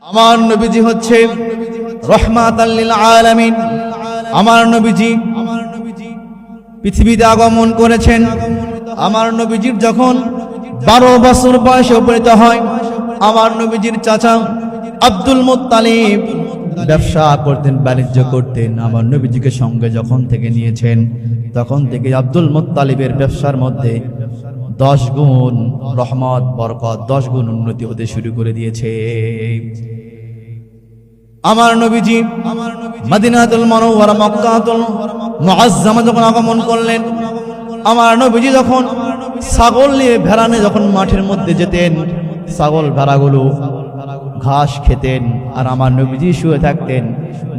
আমার নবীজি হচ্ছে রহমাতাল লিল আলামিন। আমার নবীজি পৃথিবীতে আগমন করেছেন। আমার নবীজির যখন 12 বছর বয়সে উপনীত হয়, আমার নবীজির চাচা আব্দুল মুত্তালিব ব্যবসা করতেন, বাণিজ্য করতেন। আমার নবীজিকে সঙ্গে যখন থেকে নিয়েছেন, তখন থেকে আব্দুল মুত্তালিবের ব্যবসার মধ্যে 10 গুণ রহমত বরকত, 10 গুণ উন্নতি হতে শুরু করে দিয়েছে। আমার নবীজি মদিনাতুল মুনাওয়ারা মক্কাতুল মুআজ্জামা যখন আগমন করলেন, আমার নবীজি যখন ছাগল নিয়ে ভেড়ানে যখন মাঠের মধ্যে যেতেন, ছাগল ভেড়াগুলো ঘাস খেতেন আর আমার নবীজি শুয়ে থাকতেন।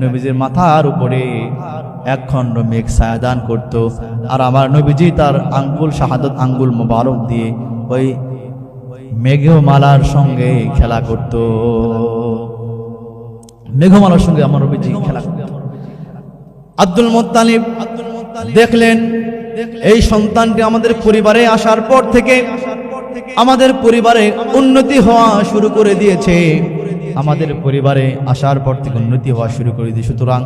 নবীজির মাথার উপরে একখণ্ড মেঘ ছায়াদান করত, আর আমার নবীজি তার আঙ্গুল শাহাদত আঙ্গুল মোবারক দিয়ে ওই মেঘমালার সঙ্গে খেলা করত। মেঘমালার সঙ্গে আমার নবীজি খেলা করত। আব্দুল মুত্তালিব দেখলেন এই সন্তানটি আমাদের পরিবারে আসার পর থেকে আমাদের পরিবারে উন্নতি হওয়া শুরু করে দিয়েছে। আমাদের পরিবারে আসার পর থেকে উন্নতি হওয়া শুরু করে দিয়েছে। সুতরাং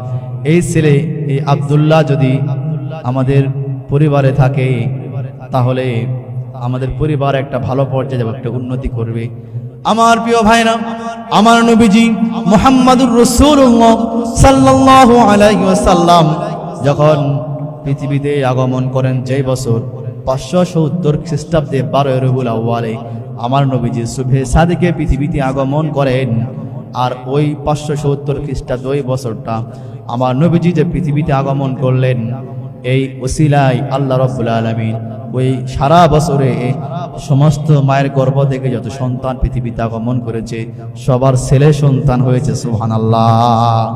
এই ছেলে, এই আব্দুল্লাহ যদি আমাদের পরিবারে থাকে, তাহলে আমাদের পরিবার একটা ভালো পর্যায়ে যাবে, একটা উন্নতি করবে। আমার প্রিয় ভাইরা, আমার নবীজি মুহাম্মাদুর রাসূলুল্লাহ সাল্লাল্লাহু আলাইহি ওয়াসাল্লাম যখন পৃথিবীতে আগমন করেন, যেই বছর 570 খ্রিস্টাব্দে 12 রবিউল আউয়ালে আমার নবীজি সুবহে সাদিকে পৃথিবীতে আগমন করেন। আর ওই 570 খ্রিস্টাব্দ ওই বছরটা আমার নবীজি যে পৃথিবীতে আগমন করলেন, এই ওসিলায় আল্লাহ রাব্বুল আলামিন ওই সারা বছরে সমস্ত মায়ের গর্ভ থেকে যত সন্তান পৃথিবীতে আগমন করেছে, সবার ছেলে সন্তান হয়েছে। সুবহানাল্লাহ।